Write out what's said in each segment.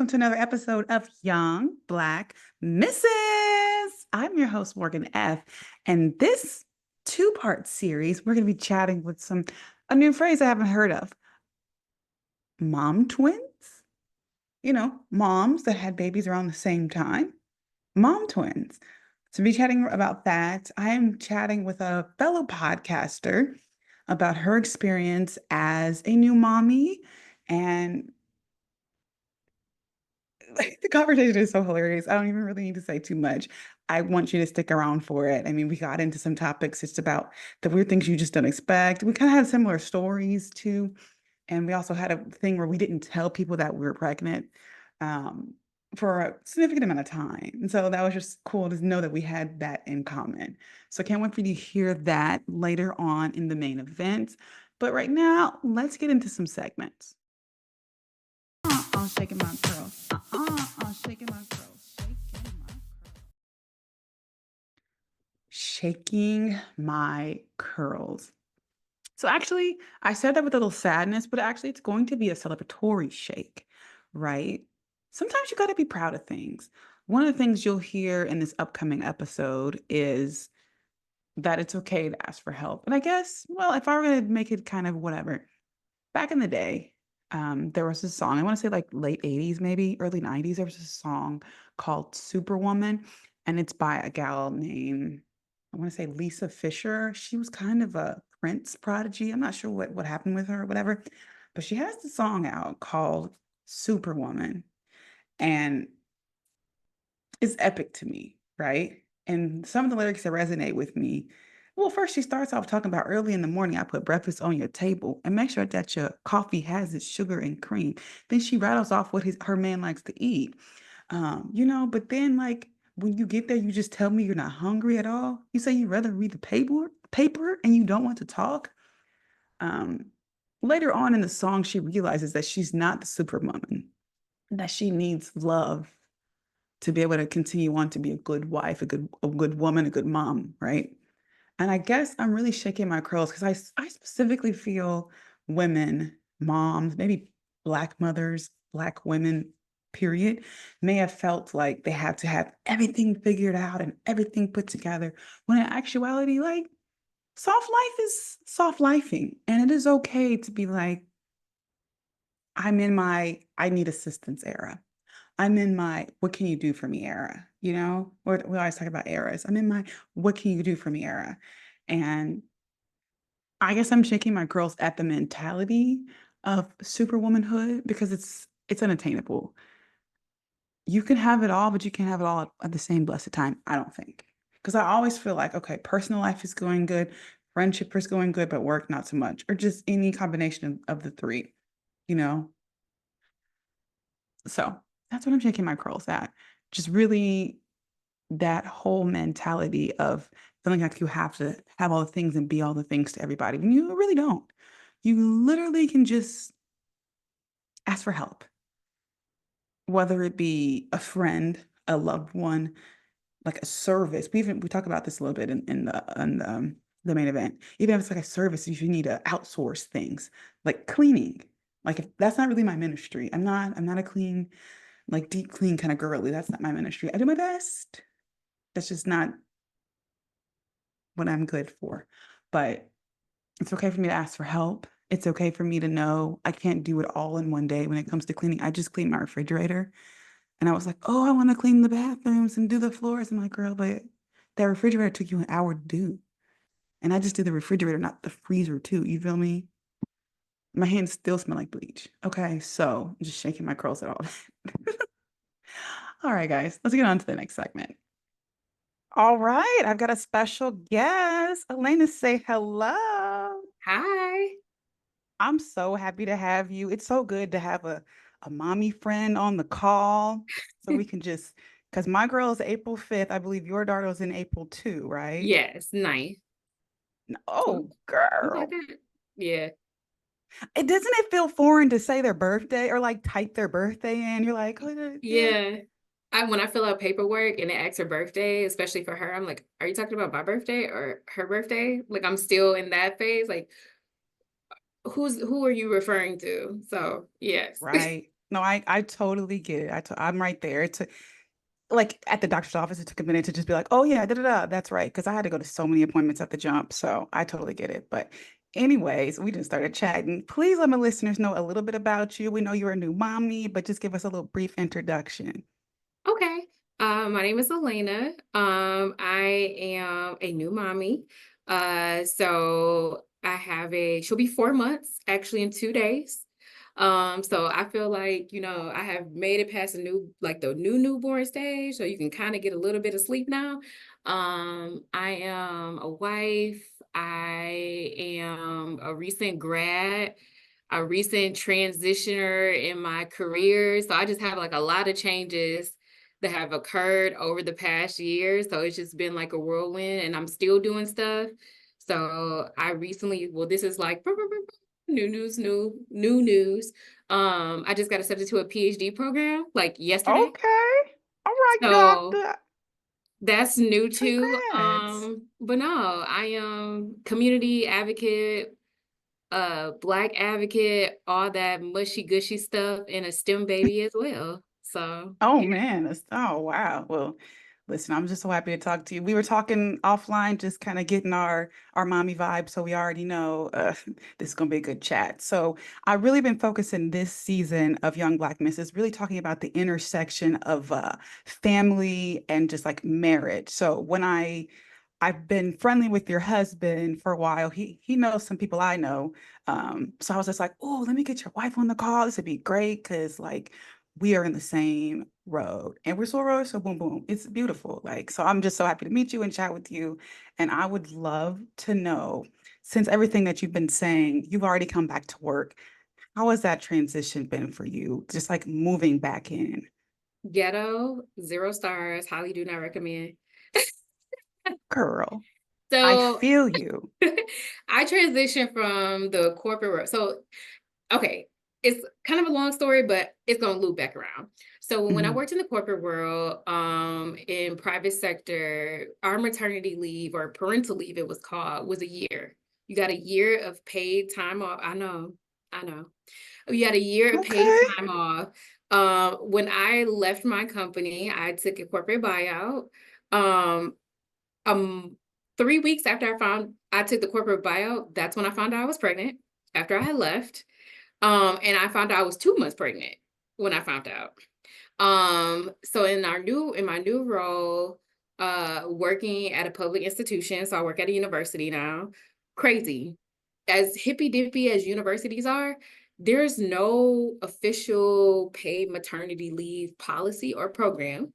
welcome to another episode of Young Black Misses. I'm your host, Morgan F. And this two-part series, we're going to be chatting with a new phrase I haven't heard of. Mom twins? You know, moms that had babies around the same time. Mom twins. To be chatting about that, I am chatting with a fellow podcaster about her experience as a new mommy, and the conversation is so hilarious. I don't even really need to say too much. I want you to stick around for it. I mean, we got into some topics just about the weird things you just don't expect. We kind of had similar stories too. And we also had a thing where we didn't tell people that we were pregnant um, for a significant amount of time. And so that was just cool to know that we had that in common. So I can't wait for you to hear that later on in the main event. But right now, let's get into some segments. I'm shaking my curls. I'm shaking my curls. Shaking my curls. So actually, I said that with a little sadness, but actually it's going to be a celebratory shake, right? Sometimes you got to be proud of things. One of the things you'll hear in this upcoming episode is that it's okay to ask for help. And I guess, well, if I were going to make it kind of whatever, back in the day, there was a song, I want to say like late 80s, maybe early 90s, there was a song called Superwoman, and it's by a gal named, I want to say Lisa Fisher. She was kind of a Prince prodigy. I'm not sure what happened with her or whatever, but she has the song out called Superwoman, and it's epic to me, right? And some of the lyrics that resonate with me. Well, first she starts off talking about early in the morning, I put breakfast on your table and make sure that your coffee has its sugar and cream. Then she rattles off what her man likes to eat. But then like when you get there, you just tell me you're not hungry at all. You say you'd rather read the paper and you don't want to talk. Um, Later on in the song, she realizes that she's not the superwoman, that she needs love to be able to continue on to be a good wife, a good woman, a good mom, right? And I guess I'm really shaking my curls because I specifically feel women, moms, maybe Black mothers, Black women, period, may have felt like they had to have everything figured out and everything put together, when in actuality, like, soft life is soft lifing. And it is okay to be like, I'm in my I need assistance era. I'm in my what can you do for me era, you know? We always talk about eras. I'm in my what can you do for me era. And I guess I'm shaking my curls at the mentality of superwomanhood because it's unattainable. You can have it all, but you can't have it all at the same blessed time, I don't think. Because I always feel like, okay, personal life is going good, friendship is going good, but work not so much, or just any combination of the three, you know? So that's what I'm shaking my curls at. Just really that whole mentality of feeling like you have to have all the things and be all the things to everybody when you really don't. You literally can just ask for help, whether it be a friend, a loved one, like a service. We talk about this a little bit in the main event. Even if it's like a service, if you need to outsource things like cleaning. Like if that's not really my ministry. I'm not a clean, like deep clean kind of girly. That's not my ministry. I do my best. That's just not what I'm good for. But it's okay for me to ask for help. It's okay for me to know I can't do it all in one day when it comes to cleaning. I just cleaned my refrigerator and I was like, oh, I want to clean the bathrooms and do the floors. I'm like, girl, but that refrigerator took you an hour to do. And I just did the refrigerator, not the freezer too. You feel me? My hands still smell like bleach. Okay, so I'm just shaking my curls at all. All right, guys, let's get on to the next segment. All right, I've got a special guest. Alanna, say hello. Hi. I'm so happy to have you. It's so good to have a mommy friend on the call so we can just, because my girl is April 5th. I believe your daughter was in April too, right? Yes, nice. Oh, Something like girl. that. Yeah. Doesn't it feel foreign to say their birthday or like type their birthday in? You're like, "Oh, yeah." Yeah. When I fill out paperwork and it asks her birthday, especially for her, I'm like, are you talking about my birthday or her birthday? Like I'm still in that phase. Like, who are you referring to? So yes. Right. No, I totally get it. I'm right there. It's like at the doctor's office, it took a minute to just be like, oh yeah, da da da, that's right. Because I had to go to so many appointments at the jump. So I totally get it. But anyways, we just started chatting. Please let my listeners know a little bit about you. We know you're a new mommy, but just give us a little brief introduction. Okay. My name is Alanna. I am a new mommy. So she'll be 4 months actually in 2 days. So I feel like, I have made it past the new newborn stage, so you can kind of get a little bit of sleep now. I am a wife. I am a recent grad, a recent transitioner in my career. So I just have like a lot of changes that have occurred over the past year. So it's just been like a whirlwind and I'm still doing stuff. So this is like new news, new news. I just got accepted to a PhD program like yesterday. Okay. All right, So doctor. that's new too. Congrats. But no, I am community advocate, Black advocate, all that mushy gushy stuff, and a STEM baby as well. So Oh yeah. man, oh wow. Well, listen, I'm just so happy to talk to you. We were talking offline, just kind of getting our mommy vibe, so we already know this is gonna be a good chat. So I've really been focusing this season of Young Black Misses, really talking about the intersection of family and just like marriage. So when I've been friendly with your husband for a while. He knows some people I know. So I was just like, oh, let me get your wife on the call. This would be great because like we are in the same road and we're so road, so boom, boom. It's beautiful. Like, so I'm just so happy to meet you and chat with you. And I would love to know, since everything that you've been saying, you've already come back to work. How has that transition been for you? Just like moving back in. Ghetto, 0 stars, highly do not recommend. Girl, I So feel you. I transitioned from the corporate world. So, okay, it's kind of a long story, but it's gonna loop back around. So when I Mhm. worked in the corporate world, in private sector, our maternity leave or parental leave, it was called, was a year. You got a year of paid time off. I know. You had a year of paid Okay. time off. When I left my company, I took a corporate buyout. Um, um, 3 weeks after I took the corporate buyout, that's when I found out I was pregnant after I had left. And I found out I was 2 months pregnant when I found out. So in my new role, working at a public institution, so I work at a university now. Crazy. As hippy dippy as universities are, there's no official paid maternity leave policy or program.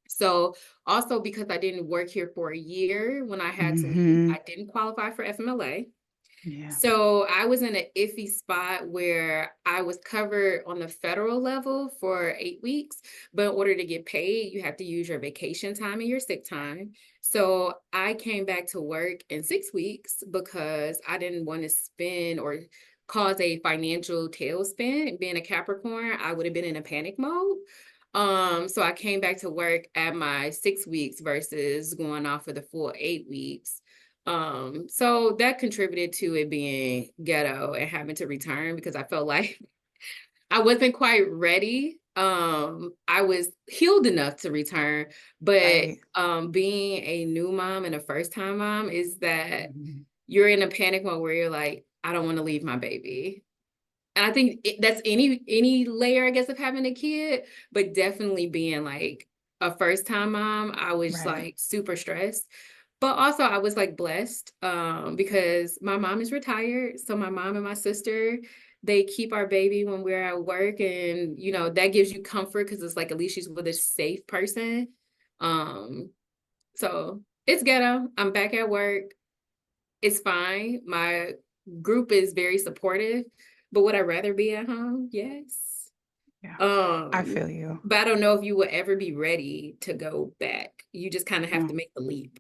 So also because I didn't work here for a year when I had to leave, Hmm. I didn't qualify for FMLA. Yeah. So I was in an iffy spot where I was covered on the federal level for 8 weeks, but in order to get paid, you have to use your vacation time and your sick time. So I came back to work in 6 weeks because I didn't want to spend or cause a financial tailspin. Being a Capricorn, I would have been in a panic mode. So I came back to work at my 6 weeks versus going off for the full 8 weeks. So that contributed to it being ghetto and having to return because I felt like I wasn't quite ready. I was healed enough to return, but Right. being a new mom and a first time mom is that Mhm. you're in a panic mode where you're like, I don't want to leave my baby. And I think that's any layer, I guess, of having a kid, but definitely being like a first time mom, I was Right. like super stressed. But also I was like blessed because my mom is retired. So my mom and my sister, they keep our baby when we're at work. And, that gives you comfort because it's like at least she's with a safe person. Um, so it's ghetto. I'm back at work. It's fine. My group is very supportive, but would I rather be at home? Yes. Yeah. I Um, feel you. but I don't know if you would ever be ready to go back. You just kind of have Yeah. to make the leap.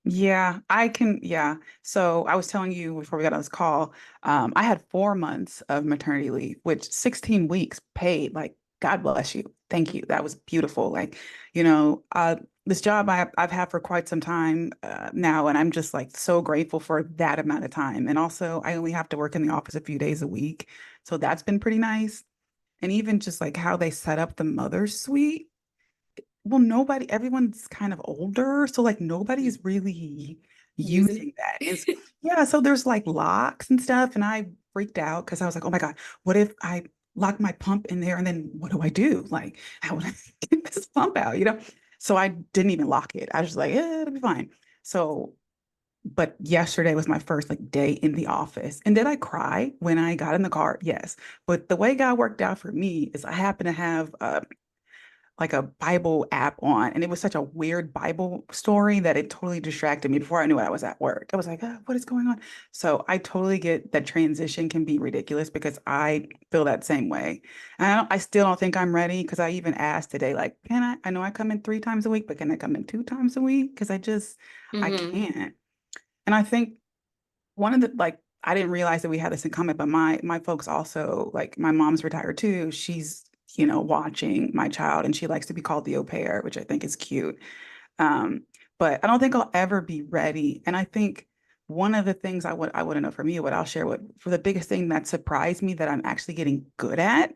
Yeah, I can. Yeah. So I was telling you before we got on this call, I had 4 months of maternity leave, which 16 weeks paid. Like, God bless you. Thank you. That was beautiful. Like, this job I've had for quite some time now, and I'm just like so grateful for that amount of time. And also, I only have to work in the office a few days a week, so that's been pretty nice. and even just like how they set up the mother suite. Well, everyone's kind of older, so like Mhm. nobody's really Using using that. it. Yeah, so there's like locks and stuff, and I freaked out because I was like, oh my God, what if I lock my pump in there and then what do I do? Like, how would I get this pump out, you know? So I didn't even lock it. I was just like, yeah, it'll be fine. So, but yesterday was my first like day in the office. And did I cry when I got in the car? Yes. But the way God worked out for me is I happen to have like a Bible app on, and it was such a weird Bible story that it totally distracted me before I knew I was at work. I was like, what is going on? So I totally get that transition can be ridiculous because I feel that same way. And I still don't think I'm ready because I even asked today, like, I know I come in 3 times a week, but can I come in 2 times a week? Because I Hmm. can't. And I think one of the like I didn't realize that we had this in common, but my folks also like my mom's retired too. She's, watching my child and she likes to be called the au pair, which I think is cute. Um, but I don't think I'll ever be ready. And I think one of the things I wouldn't know from you, what I'll share what for the biggest thing that surprised me that I'm actually getting good at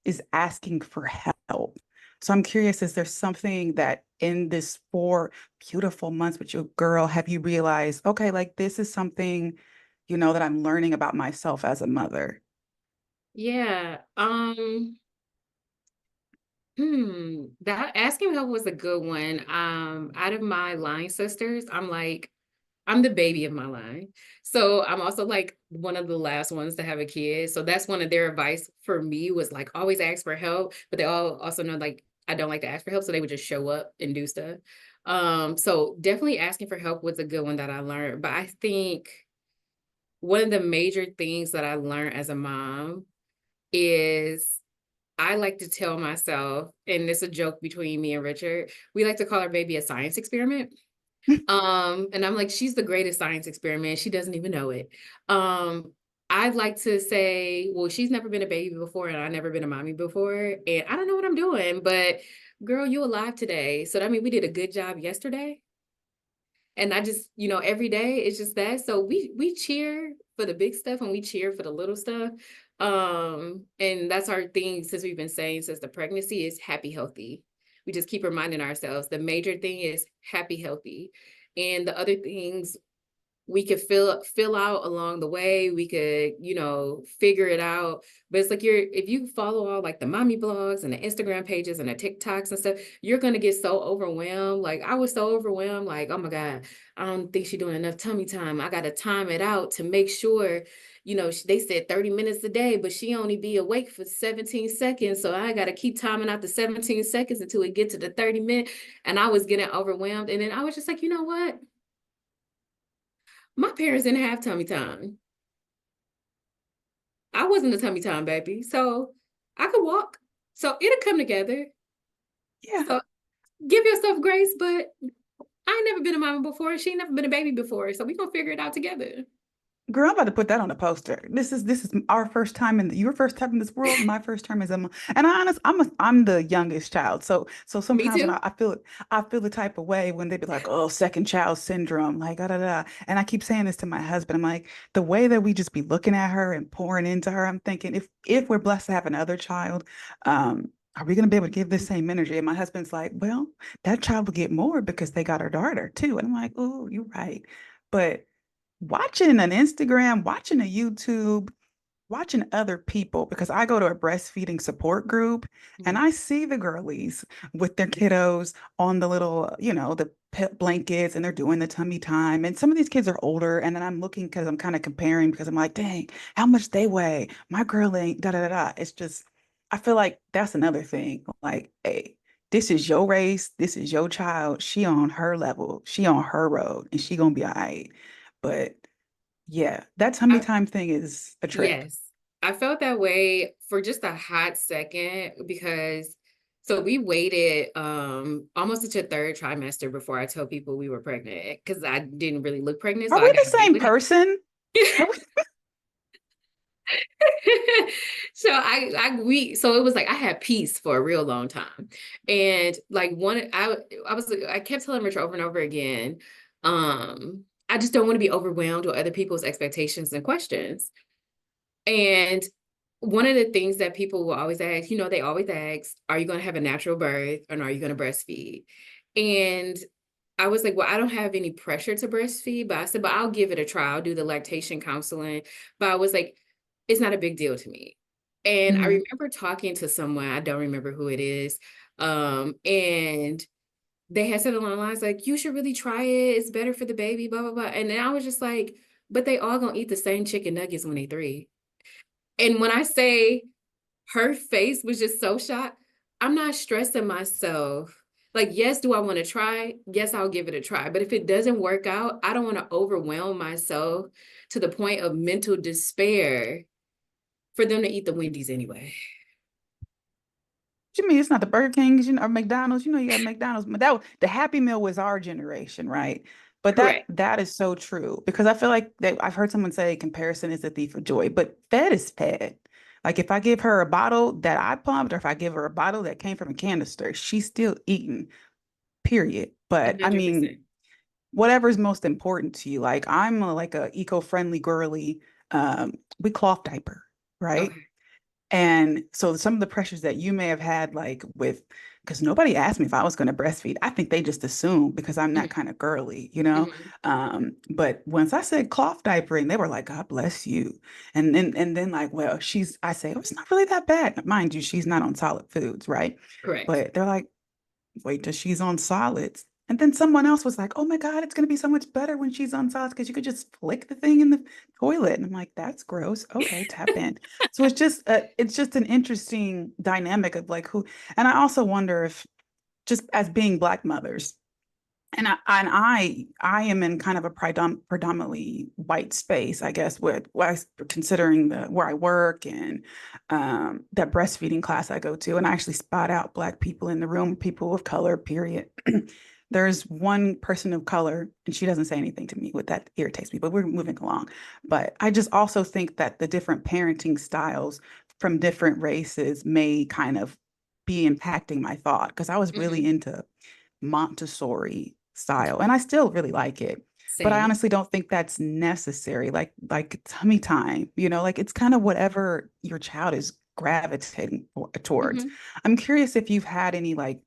is asking for help. So I'm curious, is there something that in this 4 beautiful months with your girl, have you realized, okay, like this is something, that I'm learning about myself as a mother? Yeah. That asking help was a good one. Out of my line sisters, I'm the baby of my line. So I'm also like one of the last ones to have a kid. So that's one of their advice for me was like always ask for help. But they all also know like I don't like to ask for help. So they would just show up and do stuff. So definitely asking for help was a good one that I learned. But I think one of the major things that I learned as a mom is I like to tell myself, and it's a joke between me and Richard, we like to call our baby a science experiment. And I'm like, she's the greatest science experiment. She doesn't even know it. Um, I'd like to say, well, she's never been a baby before, and I've never been a mommy before, and I don't know what I'm doing, but girl, you alive today. So that means we did a good job yesterday. And I just, every day it's just that. So we cheer for the big stuff and we cheer for the little stuff. And that's our thing since we've been saying since the pregnancy is happy, healthy. We just keep reminding ourselves the major thing is happy, healthy. And the other things we could fill out along the way. We could, figure it out. But it's like if you follow all like the mommy blogs and the Instagram pages and the TikToks and stuff, you're gonna get so overwhelmed. Like I was so overwhelmed, like, oh my God, I don't think she's doing enough tummy time. I gotta time it out to make sure, they said 30 minutes a day, but she only be awake for 17 seconds. So I gotta keep timing out the 17 seconds until we get to the 30 minutes. And I was getting overwhelmed. And then I was just like, you know what? My parents didn't have tummy time. I wasn't a tummy time baby, so I could walk. So it'll come together. Yeah. So give yourself grace, but I ain't never been a mama before. She ain't never been a baby before. So we gonna figure it out together. Girl, I'm about to put that on a poster. This is our first time your first time in this world, my first time as a mom. And I'm the youngest child. So Me sometimes when too. I feel the type of way when they be like, oh, second child syndrome, like da da da. And I keep saying this to my husband. I'm like, the way that we just be looking at her and pouring into her, I'm thinking if we're blessed to have another child, are we gonna be able to give this same energy? And my husband's like, well, that child will get more because they got her daughter too. And I'm like, oh, you're right. But watching an Instagram, watching a YouTube, watching other people, because I go to a breastfeeding support group and Mhm. I see the girlies with their kiddos on the little, the pet blankets and they're doing the tummy time. And some of these kids are older. And then I'm looking because I'm kind of comparing because I'm like, dang, how much they weigh? My girl ain't da da da da. It's just, I feel like that's another thing. Like, hey, this is your race. This is your child. She on her level. She on her road and she gonna be all right. But yeah, that tummy I, time thing is a trip. yes, I felt that way for just a hot second because so we waited almost into third trimester before I told people we were pregnant because I didn't really look pregnant, so Are I we the got away same with it. person? Are we- So so it was like I had peace for a real long time. And like I kept telling Rich over and over again, I just don't want to be overwhelmed with other people's expectations and questions. And one of the things that people will always ask, they always ask, are you going to have a natural birth or are you going to breastfeed? And I was like, well, I don't have any pressure to breastfeed, but I said, but I'll give it a try. I'll do the lactation counseling. But I was like, it's not a big deal to me. And I Mhm. remember talking to someone, I don't remember who it is. And they had said along the lines like, you should really try it. It's better for the baby, blah, blah, blah. And then I was just like, but they all gonna eat the same chicken nuggets when they three. And when I say her face was just so shocked, I'm not stressing myself. Like, yes, do I want to try? Yes, I'll give it a try. But if it doesn't work out, I don't want to overwhelm myself to the point of mental despair for them to eat the Wendy's anyway. What you mean it's not the Burger Kings, or McDonald's? You got McDonald's. But the Happy Meal was our generation, right? But that Correct. that is so true because I feel like that I've heard someone say comparison is the thief of joy, but fed is fed. Like if I give her a bottle that I pumped, or if I give her a bottle that came from a canister, she's still eating, period. But I mean, 100%. whatever's most important to you. Like I'm like a eco-friendly girly. We cloth diaper, right? Okay. And so some of the pressures that you may have had, like with, because nobody asked me if I was going to breastfeed. I think they just assumed because I'm that kind of girly, you know? Mm-hmm. But once I said cloth diapering, they were like, God bless you. And then like, well, I say, oh, it's not really that bad. Mind you, she's not on solid foods, right? Correct. But they're like, wait till she's on solids. And then someone else was like, oh my God, it's going to be so much better when she's on solids because you could just flick the thing in the toilet. And I'm like, that's gross. Okay, tap in. So it's just an interesting dynamic of like and I also wonder if just as being Black mothers, and I am in kind of a predominantly white space, I guess, considering the where I work and that breastfeeding class I go to, and I actually spot out Black people in the room, people of color, period. There's one person of color, and she doesn't say anything to me, what that irritates me, but we're moving along. But I just also think that the different parenting styles from different races may kind of be impacting my thought because I was really Mm-hmm. into Montessori style, and I still really like it. But I Same. honestly don't think that's necessary. Like tummy time, like it's kind of whatever your child is gravitating towards. Mm-hmm. I'm curious if you've had any like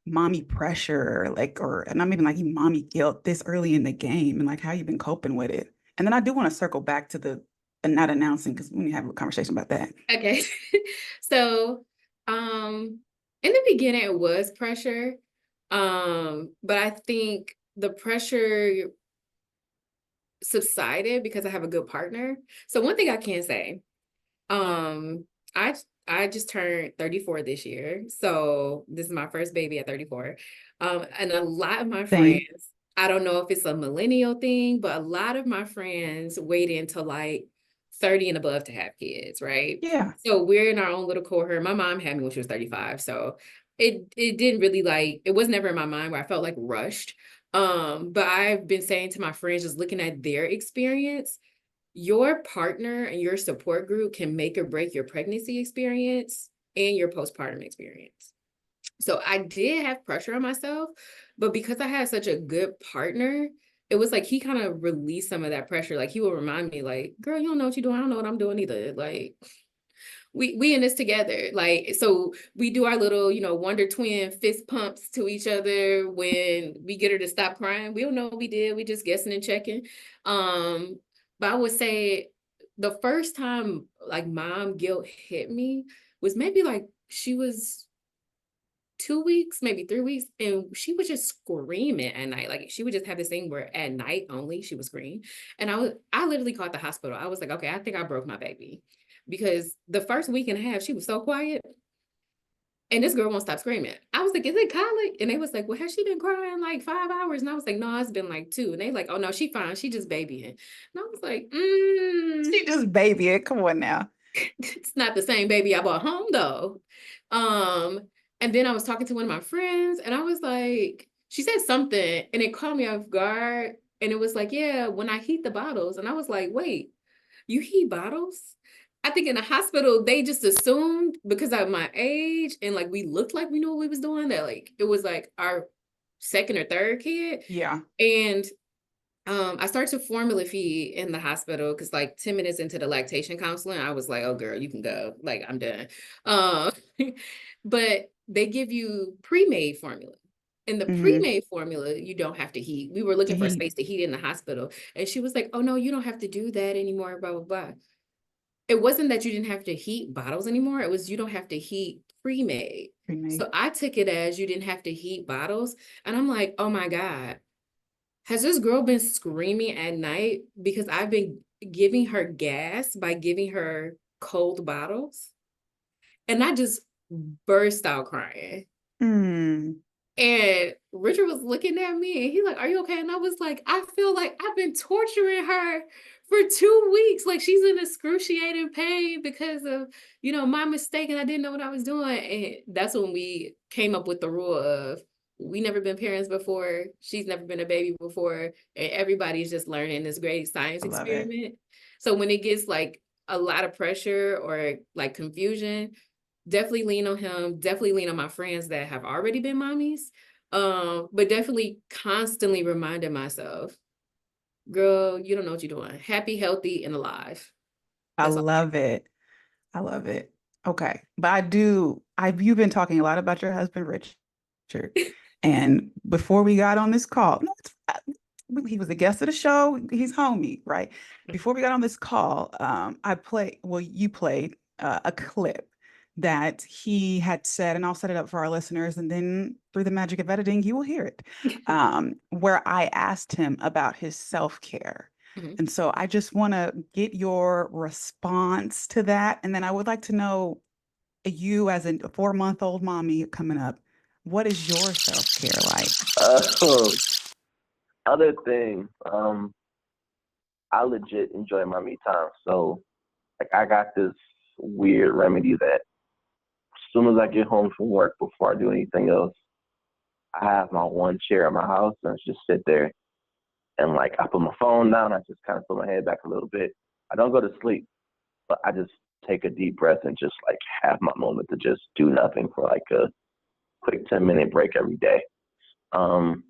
mommy pressure, like, or not even like even mommy guilt this early in the game, and like how you've been coping with it. And then I do want to circle back to the and not announcing because we need to have a conversation about that. Okay. So, in the beginning, it was pressure. But I think the pressure subsided because I have a good partner. So one thing I can say, um, I I just turned 34 this year. So this is my first baby at 34. And a lot of my Same. friends, I don't know if it's a millennial thing, but a lot of my friends wait until like 30 and above to have kids, right? Yeah. So we're in our own little cohort. My mom had me when she was 35. So it didn't really like it was never in my mind where I felt like rushed. But I've been saying to my friends, just looking at their experience, your partner and your support group can make or break your pregnancy experience and your postpartum experience. So I did have pressure on myself, but because I had such a good partner, it was like he kind of released some of that pressure. Like he would remind me, like, girl, you don't know what you're doing. I don't know what I'm doing either. Like we in this together. Like, so we do our little, Wonder Twin fist pumps to each other when we get her to stop crying. We don't know what we did. We just guessing and checking. Um, but I would say the first time like mom guilt hit me was maybe like she was 2 weeks, maybe 3 weeks, and she was just screaming at night. Like she would just have this thing where at night only she would scream. And I literally called the hospital. I was like, okay, I think I broke my baby. Because the first week and a half, she was so quiet. And this girl won't stop screaming. I was like, is it colic? And they was like, well, has she been crying like 5 hours? And I was like, no, it's been like 2. And they like, oh no, she fine. She just babying. And I was like, She just baby it. Come on now. it's not the same baby I bought home though. Um, and then I was talking to one of my friends and I was like, she said something and it caught me off guard. And it was like, yeah, when I heat the bottles. And I was like, wait, you heat bottles? I think in the hospital, they just assumed because of my age and like we looked like we knew what we was doing, that like it was like our second or third kid. Yeah. And I started to formula feed in the hospital because like 10 minutes into the lactation counseling, I was like, oh girl, you can go. Like I'm done. Um, but they give you pre-made formula. In the Mm-hmm. pre-made formula, you don't have to heat. We were looking for a He space to heat in the hospital. And she was like, oh no, you don't have to do that anymore, blah, blah, blah. It wasn't that you didn't have to heat bottles anymore. It was you don't have to heat pre-made. pre-made. So I took it as you didn't have to heat bottles. And I'm like, oh my God, has this girl been screaming at night because I've been giving her gas by giving her cold bottles? And I just burst out crying. Mm. And Richard was looking at me and he's like, are you okay? And I was like, I feel like I've been torturing her for 2 weeks. Like she's in excruciating pain because of, my mistake and I didn't know what I was doing. And that's when we came up with the rule of we never been parents before. She's never been a baby before. And everybody's just learning this great science I love it. experiment. So when it gets like a lot of pressure or like confusion, definitely lean on him, definitely lean on my friends that have already been mommies. But definitely constantly reminding myself, girl, you don't know what you're doing. Happy, healthy, and alive. I That's all. love it. I love it. Okay. But you've been talking a lot about your husband, Richard. And before we got on this call, no, he was a guest of the show. He's homie, right? Before we got on this call, you played a clip that he had said, and I'll set it up for our listeners, and then through the magic of editing, you will hear it, where I asked him about his self-care. Mhm. And so I just want to get your response to that. And then I would like to know, you as a 4-month-old mommy coming up, what is your self-care like? Uh, Other thing, I legit enjoy my me time. So, like, I got this weird remedy that as soon as I get home from work, before I do anything else, I have my one chair in my house and I just sit there and like I put my phone down. I just kind of put my head back a little bit. I don't go to sleep, but I just take a deep breath and just like have my moment to just do nothing for like a quick 10-minute break every day. Um,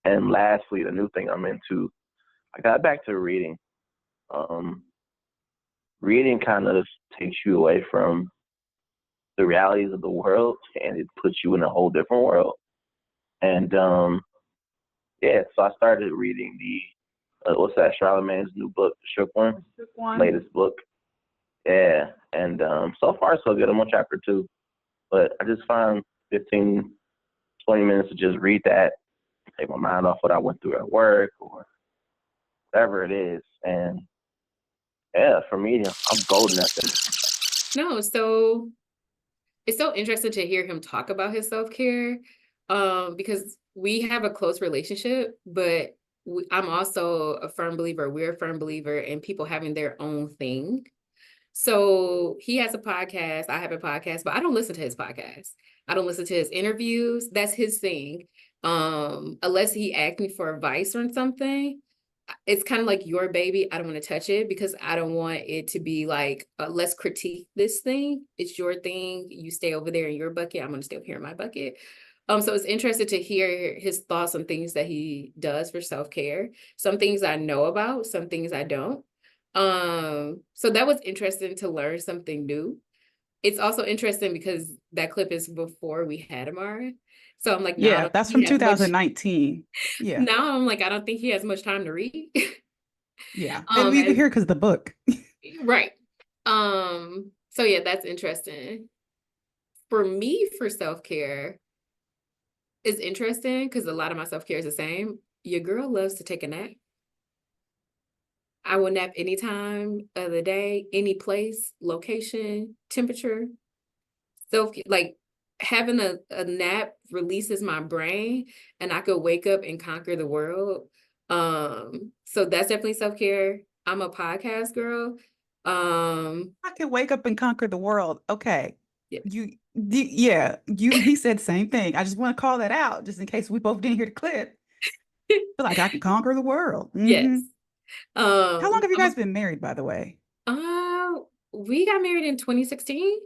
and lastly, the new thing I'm into, I got back to reading. Um, Reading kind of takes you away from the realities of the world and it puts you in a whole different world. And yeah, so I started reading the what's that, Charlemagne's new book, The Shook One, Just one. latest book. Yeah, and so far so good. I'm on chapter 2, but I just found 15, 20 minutes to just read that, take my mind off what I went through at work or whatever it is. And yeah, for me, I'm golden at this. No, so it's so interesting to hear him talk about his self-care, because we have a close relationship, but I'm also a firm believer, we're a firm believer in people having their own thing. So he has a podcast, I have a podcast, but I don't listen to his podcast. I don't listen to his interviews. That's his thing. Unless he asked me for advice on something, it's kind of like your baby. I don't want to touch it because I don't want it to be like, let's critique this thing. It's your thing. You stay over there in your bucket. I'm going to stay over here in my bucket. So it's interesting to hear his thoughts on things that he does for self-care. Some things I know about, some things I don't. So that was interesting to learn something new. It's also interesting because that clip is before we had Amara. So I'm like, now I Yeah, don't think that's he from has much. 2019. Yeah. Now I'm like, I don't think he has much time to read. Yeah. And we As here because the book. right. So yeah, that's interesting. For me, for self-care, is interesting because a lot of my self-care is the same. Your girl loves to take a nap. I will nap anytime of the day, any place, location, temperature. Like having a nap releases my brain and I could wake up and conquer the world. So that's definitely self-care. I'm a podcast girl. Um, I can wake up and conquer the world. Okay. yeah. Yeah, he said the same thing. I just want to call that out just in case we both didn't hear the clip. Feel like I can conquer the world. Yes. How long have you I'm guys been married, by the way? we got married in 2016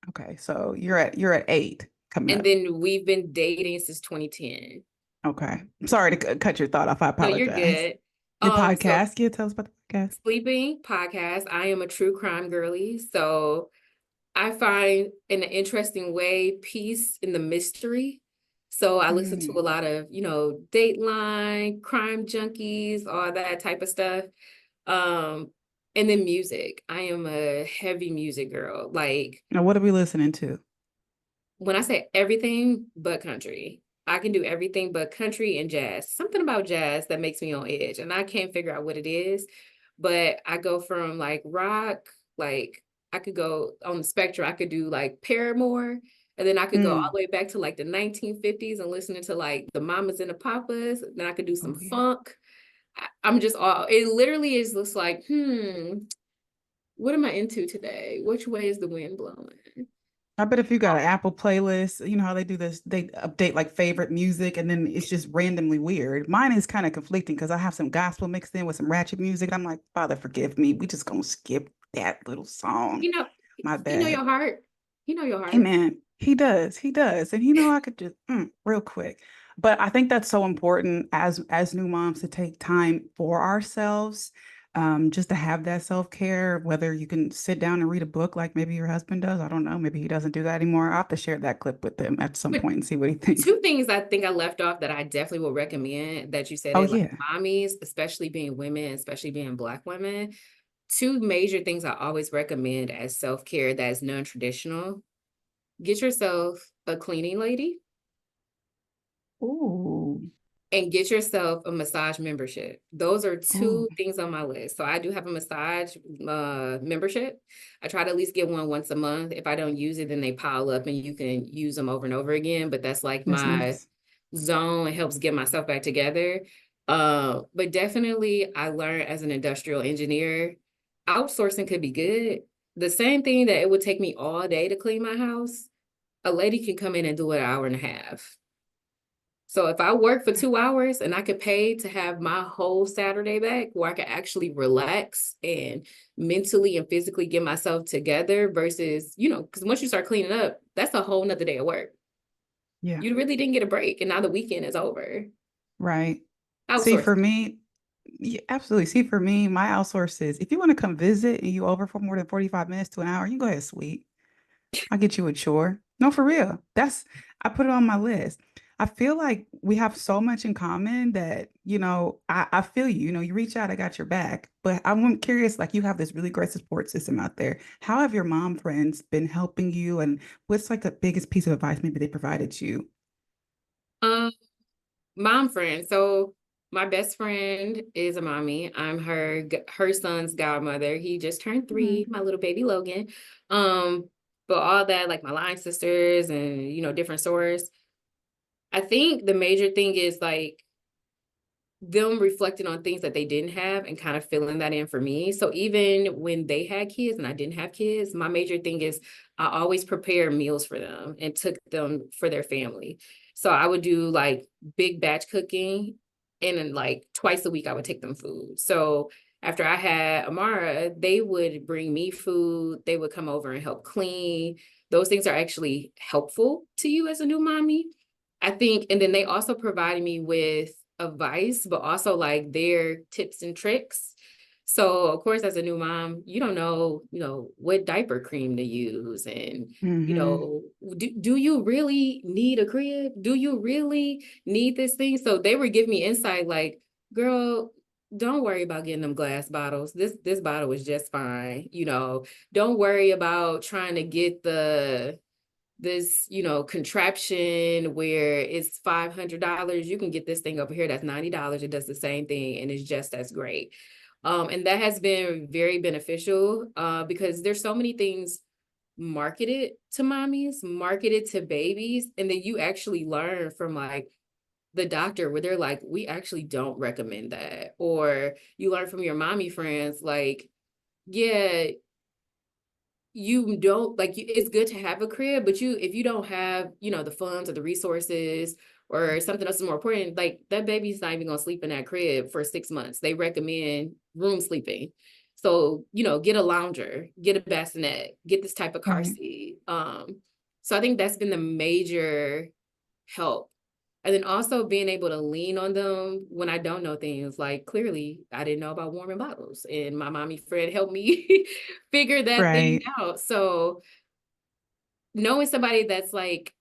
Okay, so you're at 8 coming and up. then we've been dating since 2010. Okay. I'm sorry to cut your thought off. I No, you're apologize. good. Your So podcast? Yeah, tell us about the podcast. sleeping podcast, I am a true crime girly. So I find in an interesting way peace in the mystery. So I listen to a Mm. lot of, Dateline, crime junkies, all that type of stuff. Um, and then music. I am a heavy music girl. Like Now, what are we listening to? when I say everything but country, I can do everything but country and jazz. Something about jazz that makes me on edge, and I can't figure out what it is. But I go from like rock, like I could go on the spectrum. I could do like Paramore, and then I could go all Mm. the way back to like the 1950s and listening to like the Mamas and the Papas. Then I could do some Oh, yeah. funk. I'm just all. It literally is just like, what am I into today? Which way is the wind blowing? I bet if you got an Apple playlist, you know how they do this, they update like favorite music and then it's just randomly weird. Mine is kind of conflicting because I have some gospel mixed in with some ratchet music. I'm like, Father, forgive me. We just gonna skip that little song. You know, My you know bad. your heart. You know your heart. Amen. He does. He does. And I could just real quick. But I think that's so important as new moms to take time for ourselves, just to have that self-care, whether you can sit down and read a book like maybe your husband does. I don't know. Maybe he doesn't do that anymore. I'll have to share that clip with him at some But point and see what he thinks. two things I think I left off that I definitely would recommend that you said Oh it, like yeah. mommies, especially being women, especially being Black women. Two major things I always recommend as self-care that is non-traditional. Get yourself a cleaning lady Ooh. and get yourself a massage membership. Those are Ooh. two things on my list. So I do have a massage membership. I try to at least get one once a month. If I don't use it, then they pile up and you can use them over and over again. But that's like That's my nice. zone. It helps get myself back together. But definitely I learned as an industrial engineer, outsourcing could be good. The same thing that it would take me all day to clean my house, a lady can come in and do it an hour and a half. So if I work for 2 hours and I could pay to have my whole Saturday back where I could actually relax and mentally and physically get myself together versus, because once you start cleaning up, that's a whole nother day of work. Yeah. You really didn't get a break and now the weekend is over. Right. See, for Outsourcing. me, yeah, absolutely. See, for me, my outsource is if you want to come visit and you over for more than 45 minutes to an hour, you go ahead, sweet. I'll get you a chore. No, for real. I put it on my list. I feel like we have so much in common that, I feel you, you reach out, I got your back. But I'm curious, like you have this really great support system out there. How have your mom friends been helping you? And what's like the biggest piece of advice maybe they provided you? Um, Mom friend. So my best friend is a mommy. I'm her son's godmother. He just turned Mhm. 3, my little baby Logan. Um, but all that, like my line sisters and different sorors. I think the major thing is like them reflecting on things that they didn't have and kind of filling that in for me. So even when they had kids and I didn't have kids, my major thing is I always prepare meals for them and took them for their family. So I would do like big batch cooking and then like twice a week I would take them food. So after I had Amara, they would bring me food. They would come over and help clean. Those things are actually helpful to you as a new mommy. I think, and then they also provided me with advice, but also like their tips and tricks. So of course, as a new mom, you don't know, what diaper cream to use. And, Hmm. do you really need a crib? Do you really need this thing? So they were giving me insight like, girl, don't worry about getting them glass bottles. This bottle is just fine. Don't worry about trying to get this contraption where it's $500. You can get this thing over here that's $90. It does the same thing and it's just as great. And that has been very beneficial because there's so many things marketed to mommies, marketed to babies, and then you actually learn from like the doctor where they're like, we actually don't recommend that. Or you learn from your mommy friends like, yeah, you don't like it's good to have a crib, but if you don't have, the funds or the resources or something else is more important, like that baby's not even gonna sleep in that crib for 6 months. They recommend room sleeping. So, get a lounger, get a bassinet, get this type of car Right. seat. So I think that's been the major help And then also being able to lean on them when I don't know things. Like clearly I didn't know about warming bottles and my mommy friend helped me figure that thing Right. out. So knowing somebody that's like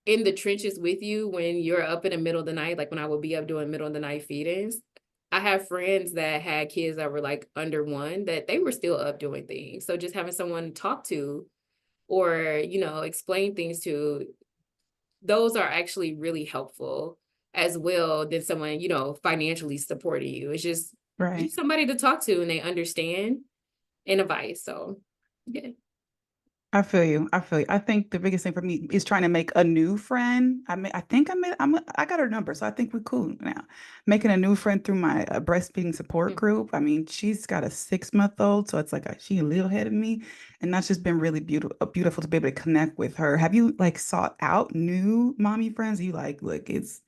in the trenches with you when you're up in the middle of the night, like when I would be up doing middle of the night feedings. I have friends that had kids that were like under one that they were still up doing things. So just having someone to talk to or, explain things to, those are actually really helpful as well than someone, financially supporting you. It's just Right. somebody to talk to and they understand and advice. So yeah. I feel you. I feel you. I think the biggest thing for me is trying to make a new friend. I think I got her number, so I think we're cool now. Making a new friend through my breastfeeding support Mm. group. I mean, she's got a 6 month old, so it's like she a little ahead of me, and that's just been really beautiful to be able to connect with her. Have you like sought out new mommy friends? You like, look, it's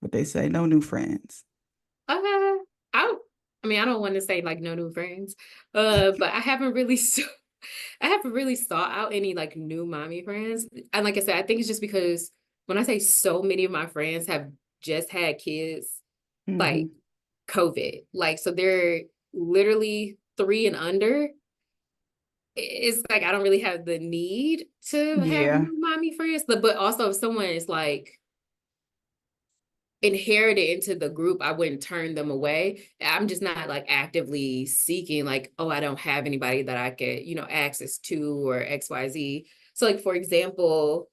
what they say, no new friends. Uh, I, I mean, I don't want to say like no new friends, but I haven't really, I haven't really sought out any like new mommy friends. And like I said, I think it's just because when I say so many of my friends have just had kids, like Hmm. COVID, like, so they're literally 3 and under. It's like, I don't really have the need to have Yeah. new mommy friends, but also if someone is like, inherited into the group, I wouldn't turn them away. I'm just not like actively seeking like, oh, I don't have anybody that I could, access to or XYZ. So like for example,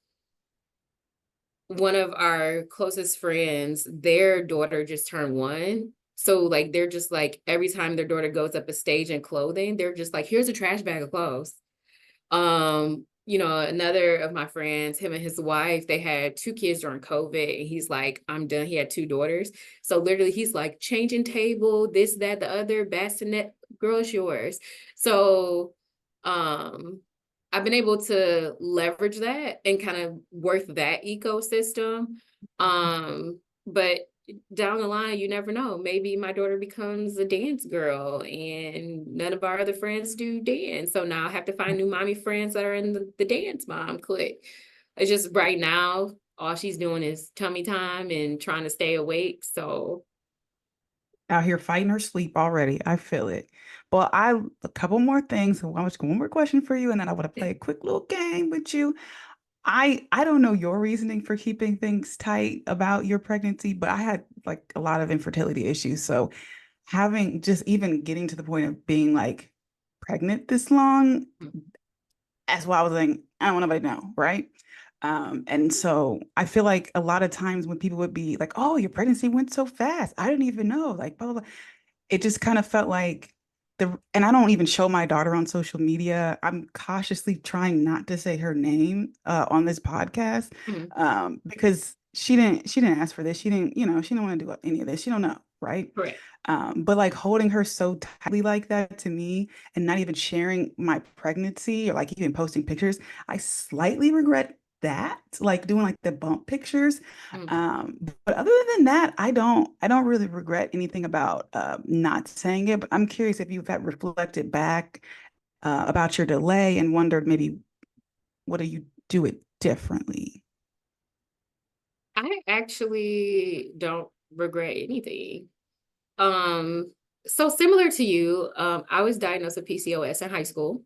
one of our closest friends, their daughter just turned 1. So like they're just like every time their daughter goes up a stage in clothing, they're just like, here's a trash bag of clothes. Another of my friends, him and his wife, they had 2 kids during COVID, and he's like, I'm done. He had 2 daughters. So literally he's like changing table, this, that, the other, bassinet, girl, it's yours. So I've been able to leverage that and kind of work that ecosystem. But down the line, you never know. Maybe my daughter becomes a dance girl and none of our other friends do dance. So now I have to find new mommy friends that are in the dance mom clique. It's just right now, all she's doing is tummy time and trying to stay awake. So Out here fighting her sleep already. I feel it. But a couple more things. So one more question for you, and then I want to play a quick little game with you. I don't know your reasoning for keeping things tight about your pregnancy, but I had like a lot of infertility issues. So having just even getting to the point of being like pregnant this long, that's why I was like, I don't want nobody to know, right? And so I feel like a lot of times when people would be like, "Oh, your pregnancy went so fast. I didn't even know." Like, blah, blah, blah. It just kind of felt like and I don't even show my daughter on social media. I'm cautiously trying not to say her name on this podcast mhm, because she didn't ask for this. She didn't want to do any of this. She don't know, right? correct. But like holding her so tightly like that to me and not even sharing my pregnancy or like even posting pictures, I slightly regret that, like doing like the bump pictures. Mhm. But other than that, I don't really regret anything about not saying it. But I'm curious if you've had reflected back about your delay and wondered maybe what do you do it differently? I actually don't regret anything. Um, so similar to you, I was diagnosed with PCOS in high school.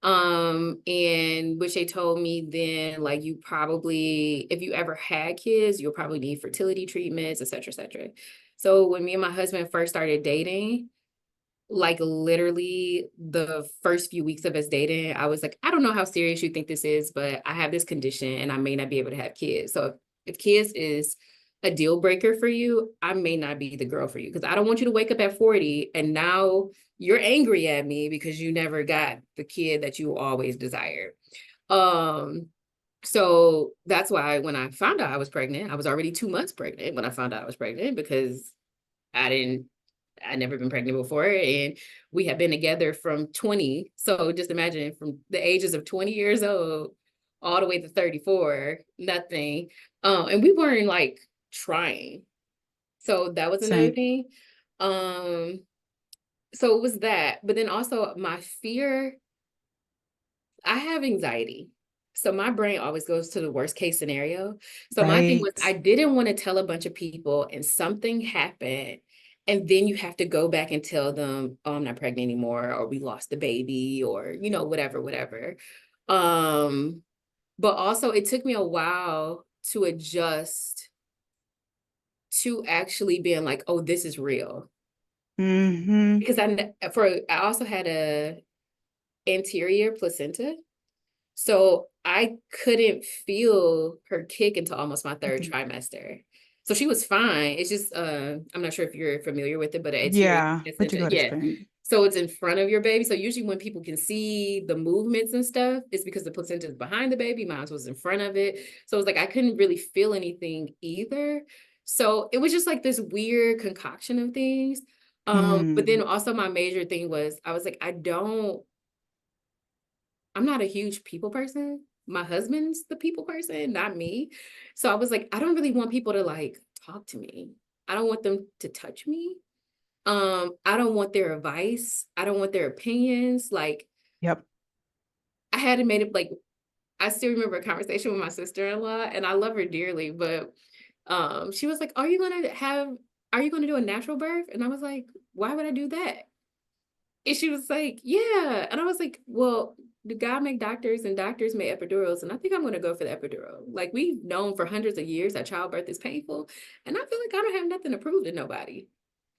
And which they told me then, like, you probably, if you ever had kids, you'll probably need fertility treatments, et cetera, et cetera. So when me and my husband first started dating, like literally the first few weeks of us dating, I was like, I don't know how serious you think this is, but I have this condition and I may not be able to have kids. So if kids is a deal breaker for you, I may not be the girl for you because I don't want you to wake up at 40 and now you're angry at me because you never got the kid that you always desired. Um, so that's why when I found out I was pregnant, I was already 2 months pregnant when I found out I was pregnant because I didn't I'd never been pregnant before. And we had been together from 20. So just imagine from the ages of 20 years old all the way to 34, nothing. And we weren't like trying. So that was another Same. thing. Um, so it was that. But then also my fear, I have anxiety. So my brain always goes to the worst case scenario. So my thing was, Right. I didn't want to tell a bunch of people and something happened. And then you have to go back and tell them, oh, I'm not pregnant anymore, or we lost the baby, or, whatever, whatever. Um, but also it took me a while to adjust to actually being like, oh, this is real. Mm-hmm. Because I also had a anterior placenta. So I couldn't feel her kick until almost my third trimester. So she was fine. It's just I'm not sure if you're familiar with it, but an anterior Yeah, but you placenta, go to yeah. explain. So it's in front of your baby. So usually when people can see the movements and stuff, it's because the placenta is behind the baby. Mine was in front of it. So it was like I couldn't really feel anything either. So it was just like this weird concoction of things. But then Mm. also my major thing was I was like, I'm not a huge people person. My husband's the people person, not me. So I was like, I don't really want people to like talk to me. I don't want them to touch me. I don't want their advice. I don't want their opinions. Like Yep. I had to made it like I still remember a conversation with my sister-in-law and I love her dearly, but she was like, are you gonna do a natural birth? And I was like, why would I do that? And she was like, yeah. And I was like, well, the God make doctors and doctors make epidurals. And I think I'm going to go for the epidural. Like we've known for hundreds of years that childbirth is painful. And I feel like I don't have nothing to prove to nobody.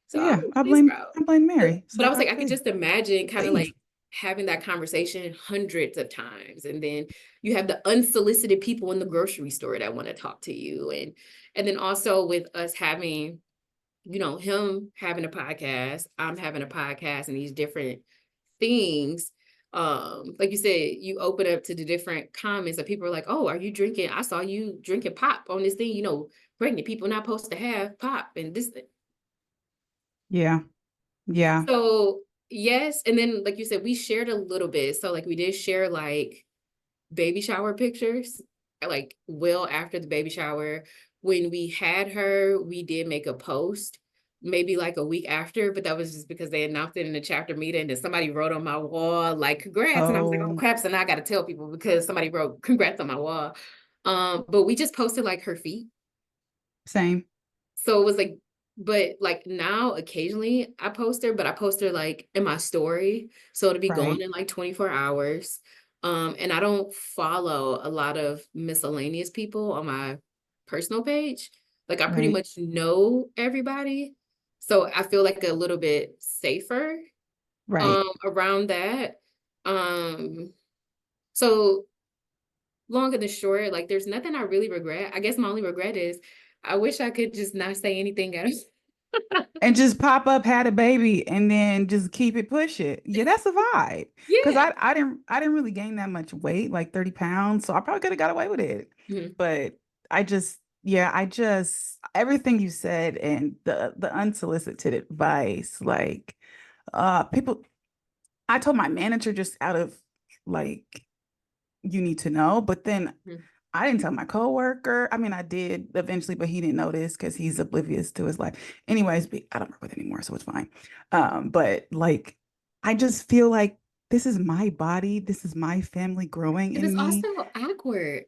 So I'll Yeah, go I this blame route. I blame But, Mary. It's but I like, was like, I could okay, just imagine kind of leave. like having that conversation hundreds of times. And then you have the unsolicited people in the grocery store that want to talk to you. And then also with us having, him having a podcast, I'm having a podcast and these different things, like you said, you open up to the different comments and people are like, oh, are you drinking? I saw you drinking pop on this thing, pregnant people not supposed to have pop and this thing. Yeah. Yeah. So yes, and then like you said, we shared a little bit. So like we did share like baby shower pictures, like well after the baby shower. When we had her, we did make a post maybe like a week after, but that was just because they announced it in the chapter meeting and somebody wrote on my wall like congrats. And I was like, oh Oh, crap, so now I gotta tell people because somebody wrote congrats on my wall. But we just posted like her feet. same. So it was like, but like now occasionally I post her, but I post her like in my story. So it'll be gone Right. in like 24 hours. And I don't follow a lot of miscellaneous people on my personal page. Like I pretty Right. much know everybody. So I feel like a little bit safer Right. around that. Um, so long and the short, like there's nothing I really regret. I guess my only regret is I wish I could just not say anything else. And just pop up, had a baby, and then just keep it, push it. Yeah, that's a vibe. Because Yeah. I didn't really gain that much weight, like 30 pounds. So I probably could have got away with it. Mhm. But I just everything you said and the unsolicited advice, like people I told my manager just out of like you need to know, but then Mhm. I didn't tell my coworker. I mean, I did eventually, but he didn't notice because he's oblivious to his life. Anyways, but I don't work with him anymore, so it's fine. But like, I just feel like this is my body. This is my family growing And in it's me. also awkward.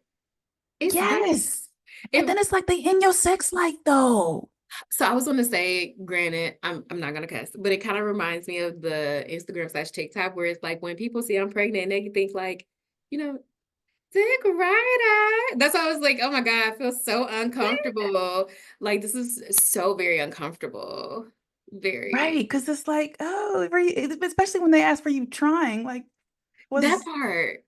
It's really Yes. And it then it's like they in your sex life though. so I was gonna say, granted, I'm not gonna cuss, but it kind of reminds me of the Instagram/TikTok where it's like when people see I'm pregnant and they can think like, you know, dick rider. That's why I was like, oh my God, I feel so uncomfortable. Like this is so very uncomfortable. Right. Very Because it's like, oh, especially when they ask for you trying, like, that was, part.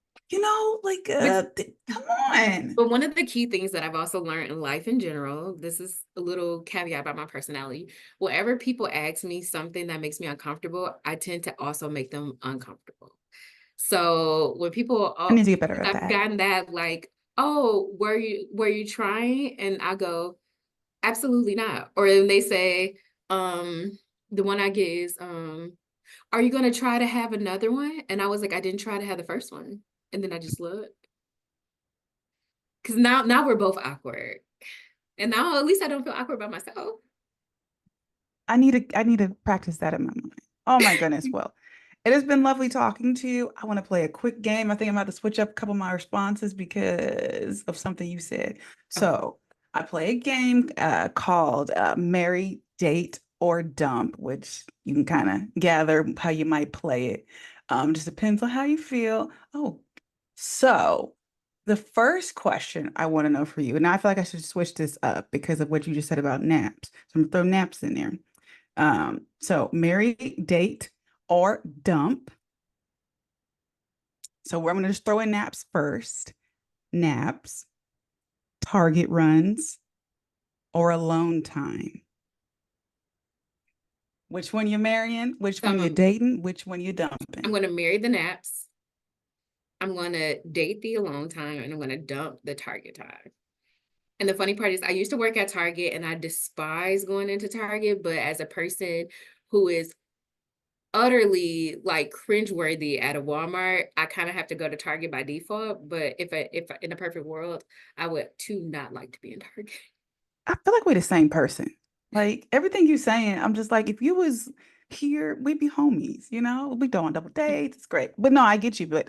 like, But come on. But one of the key things that I've also learned in life in general, this is a little caveat about my personality. Whenever people ask me something that makes me uncomfortable, I tend to also make them uncomfortable. So when people, I need to get better at I've that. gotten that like, oh, were you trying? And I go, absolutely not. Or when they say, the one I get is, are you gonna try to have another one? And I was like, I didn't try to have the first one. And then I just looked. Because now we're both awkward. And now at least I don't feel awkward by myself. I need to practice that in my mind. Oh my goodness. Well, It has been lovely talking to you. I want to play a quick game. I think I'm about to switch up a couple of my responses because of something you said. Okay. So I play a game called Marry, Date, or Dump, which you can kind of gather how you might play it. Just depends on how you feel. Oh, so the first question I want to know for you, and I feel like I should switch this up because of what you just said about naps. So I'm gonna throw naps in there. So marry, date, or dump. So I'm going to just throw in naps first. Naps, Target runs, or alone time. Which one you marrying? Which So one you dating? Which one you I'm dumping? going to marry the naps. I'm going to date the alone time, and I'm going to dump the Target time. And the funny part is I used to work at Target and I despise going into Target, but as a person who is utterly like cringeworthy at a Walmart, I kind of have to go to Target by default. But if in a perfect world, I would too not like to be in Target. I feel like we're the same person. Like everything you're saying, I'm just like, if you was here, we'd be homies, you know? We doing double dates. It's great. But no, I get you. But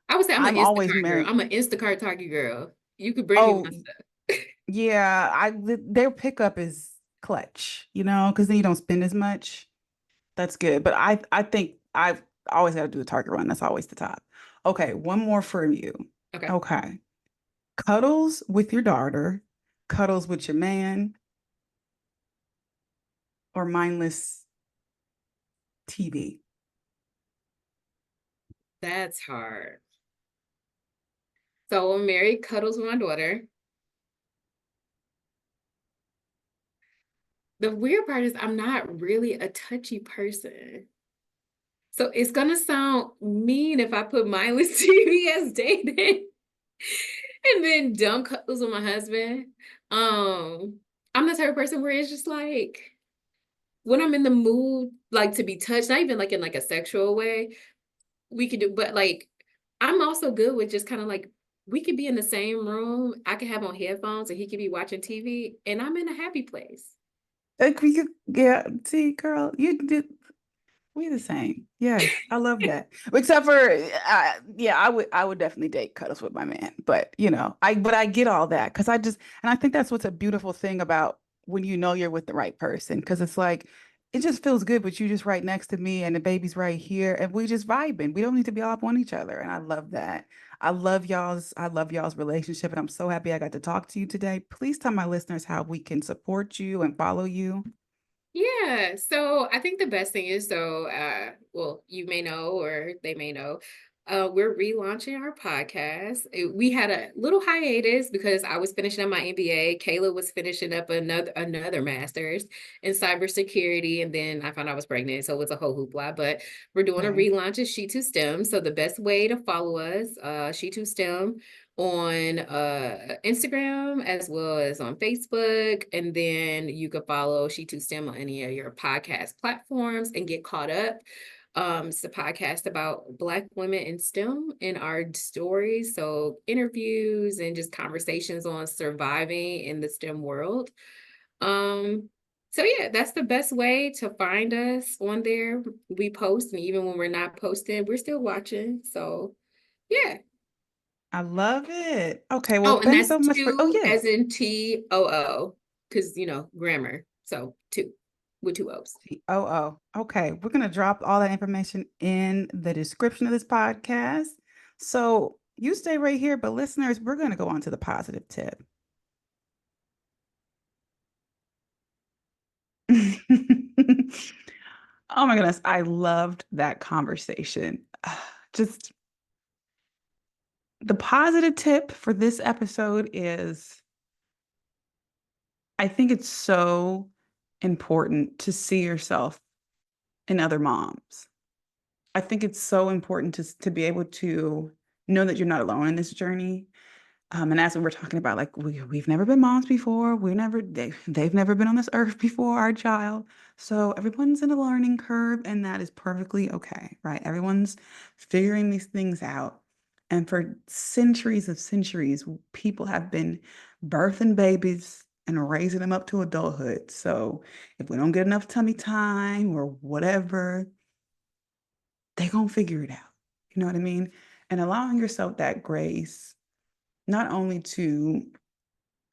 I would say I'm an I'm always Instacart girl. married. I'm an Instacart Target girl. You could bring me Oh, my stuff. yeah. Their pickup is clutch, you know, because then you don't spend as much. That's good. But I think I've always got to do the Target run. That's always the top. Okay, one more for you. Okay. Okay. Cuddles with your daughter, cuddles with your man, or mindless TV. That's hard. So I'm married, cuddles with my daughter. The weird part is I'm not really a touchy person. So it's gonna sound mean if I put mindless TV as dating and then dumb cuddles with my husband. I'm the type of person where it's just like when I'm in the mood, like to be touched, not even like in like a sexual way, we could do, but like I'm also good with just kind of like we could be in the same room. I could have on headphones and he could be watching TV and I'm in a happy place. Yeah, see, girl, you did. We're the same. Yes, I love that. Except for, yeah, I would definitely date cuddles with my man. But but I get all that because and I think that's what's a beautiful thing about when you know you're with the right person because it's like it just feels good, but you just right next to me and the baby's right here and we just vibing. We don't need to be all up on each other, and I love that. I love y'all's relationship, and I'm so happy I got to talk to you today. Please tell my listeners how we can support you and follow you. Yeah, so I think the best thing is well, you may know or they may know, we're relaunching our podcast. We had a little hiatus because I was finishing up my MBA. Kayla was finishing up another master's in cybersecurity, and then I found out I was pregnant, so it was a whole hoopla. But we're doing a Right. relaunch of She Too STEM. So the best way to follow us, She Too STEM on Instagram as well as on Facebook. And then you could follow She Too STEM on any of your podcast platforms and get caught up. It's a podcast about Black women in STEM and our stories. So interviews and just conversations on surviving in the STEM world. So yeah, that's the best way to find us on there. We post, and even when we're not posting, we're still watching. So yeah. I love it. Okay, well, Oh, and thanks that's so much for. Oh, two as yes. in TOO, because grammar. So two with two O's. Oh. Okay, we're gonna drop all that information in the description of this podcast. So you stay right here, but listeners, we're gonna go on to the positive tip. Oh my goodness, I loved that conversation. Just the positive tip for this episode is I think it's so important to see yourself in other moms. I think it's so important to be able to know that you're not alone in this journey. And as we were talking about, like we've never been moms before. They've never been on this earth before, our child. So everyone's in a learning curve, and that is perfectly okay, right? Everyone's figuring these things out. And for centuries of centuries, people have been birthing babies and raising them up to adulthood. So if we don't get enough tummy time or whatever, they're going to figure it out. You know what I mean? And allowing yourself that grace, not only to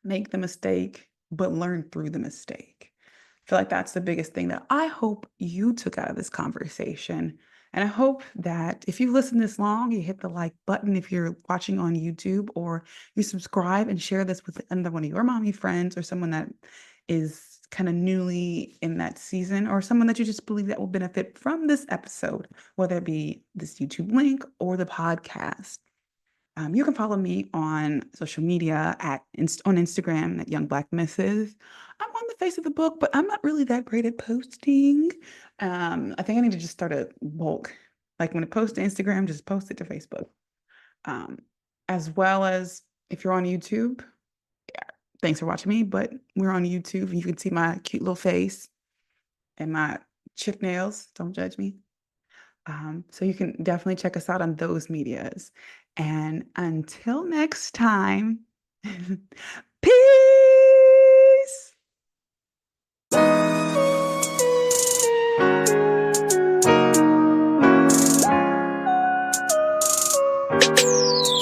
make the mistake, but learn through the mistake. I feel like that's the biggest thing that I hope you took out of this conversation. And I hope that if you've listened this long, you hit the like button if you're watching on YouTube, or you subscribe and share this with another one of your mommy friends, or someone that is kind of newly in that season, or someone that you just believe that will benefit from this episode, whether it be this YouTube link or the podcast. You can follow me on social media on Instagram at Young Black Misses. I'm on the face of the book, but I'm not really that great at posting. I think I need to just start a bulk. Like when I post to Instagram, just post it to Facebook. Um, as well as if you're on YouTube, yeah, thanks for watching me. But we're on YouTube. You can see my cute little face and my chip nails. Don't judge me. So you can definitely check us out on those medias. And until next time, peace.